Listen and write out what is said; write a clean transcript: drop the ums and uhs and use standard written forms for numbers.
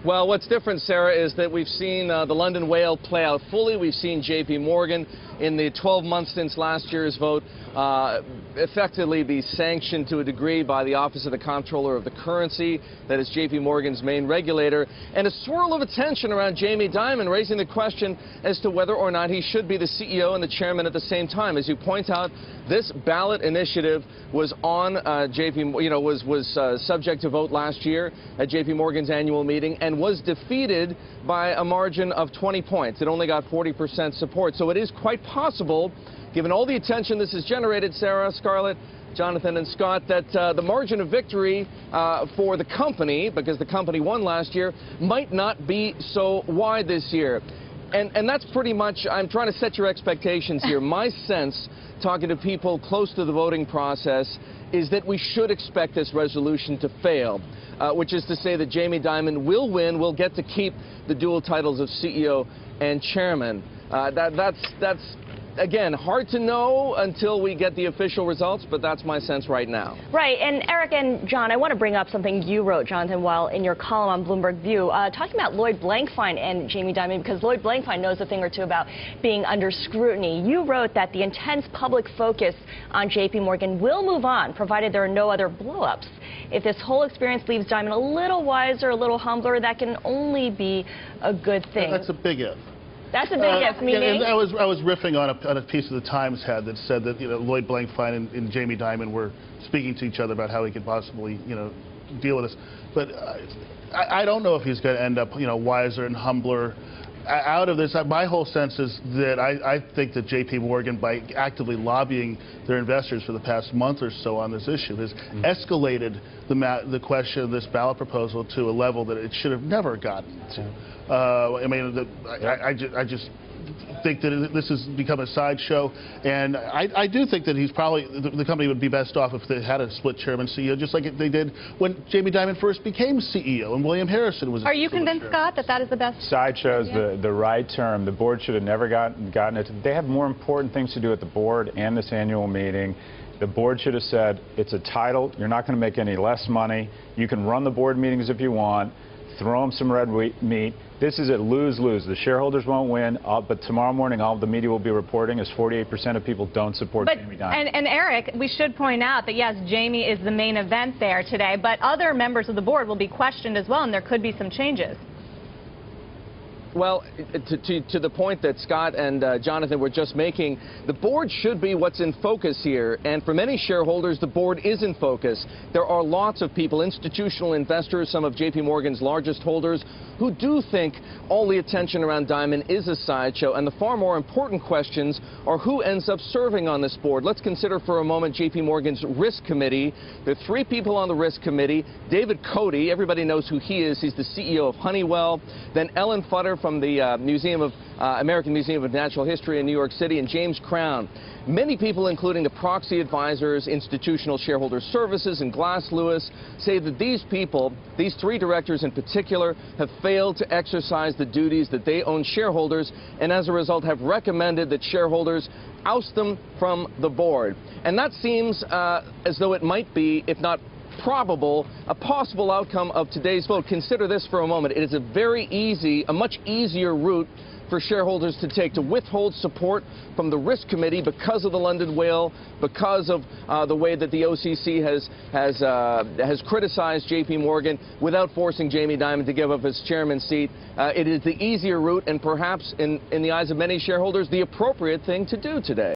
Well, what's different, Sarah, is that we've seen the London Whale play out fully. We've seen JPMorgan in the 12 months since last year's vote effectively be sanctioned to a degree by the Office of the Comptroller of the Currency, that is JPMorgan's main regulator, and a swirl of attention around Jamie Dimon, raising the question as to whether or not he should be the CEO and the chairman at the same time. As you point out, this ballot initiative was on was subject to vote last year at JPMorgan's annual meeting and was defeated by a margin of 20 points. It only got 40% support. So it is quite possible, given all the attention this has generated, Sarah, Scarlett, Jonathan, and Scott, that the margin of victory for the company, because the company won last year, might not be so wide this year. And that's pretty much, I'm trying to set your expectations here. My sense, talking to people close to the voting process, is that we should expect this resolution to fail, which is to say that Jamie Dimon will win, will get to keep the dual titles of CEO and chairman. That's again, hard to know until we get the official results, but that's my sense right now. Right, and Eric and John, I want to bring up something you wrote, Jonathan, while in your column on Bloomberg View, talking about Lloyd Blankfein and Jamie Dimon, because Lloyd Blankfein knows a thing or two about being under scrutiny. You wrote that the intense public focus on JPMorgan will move on, provided there are no other blow-ups. If this whole experience leaves Dimon a little wiser, a little humbler, that can only be a good thing. That's a big if. That's a big if, meaning? And I was riffing on a piece of the Times had that said that Lloyd Blankfein and Jamie Dimon were speaking to each other about how he could possibly deal with this. But I don't know if he's going to end up wiser and humbler out of this. My whole sense is that I think that JPMorgan, by actively lobbying their investors for the past month or so on this issue, has escalated the question of this ballot proposal to a level that it should have never gotten to. I just think that this has become a sideshow, and I do think that he's probably, the company would be best off if they had a split chairman CEO, just like they did when Jamie Dimon first became CEO and William Harrison was. Are you convinced, Scott, that that is the best? Sideshow is the right term. The board should have never gotten it. They have more important things to do at the board and this annual meeting. The board should have said, it's a title, you're not going to make any less money, you can run the board meetings if you want, throw them some red meat. This is a lose-lose. The shareholders won't win, but tomorrow morning all the media will be reporting is 48% of people don't support Jamie Dimon. And Eric, we should point out that, yes, Jamie is the main event there today, but other members of the board will be questioned as well, and there could be some changes. Well, to the point that Scott and Jonathan were just making, the board should be what's in focus here. And for many shareholders, the board is in focus. There are lots of people, institutional investors, some of JPMorgan's largest holders, who do think all the attention around Dimon is a sideshow. And the far more important questions are who ends up serving on this board. Let's consider for a moment JPMorgan's risk committee. There are 3 people on the risk committee. David Cote, everybody knows who he is. He's the CEO of Honeywell. Then Ellen Futter from the American Museum of Natural History in New York City, and James Crown. Many people, including the proxy advisors, Institutional Shareholder Services, and Glass Lewis, say that these people, these 3 directors in particular, have failed to exercise the duties that they own shareholders, and as a result have recommended that shareholders oust them from the board. And that seems as though it might be, if not probable, a possible outcome of today's vote. Consider this for a moment. It is a much easier route for shareholders to take, to withhold support from the risk committee because of the London Whale, because of the way that the OCC has criticized JPMorgan without forcing Jamie Dimon to give up his chairman's seat. It is the easier route and perhaps, in the eyes of many shareholders, the appropriate thing to do today.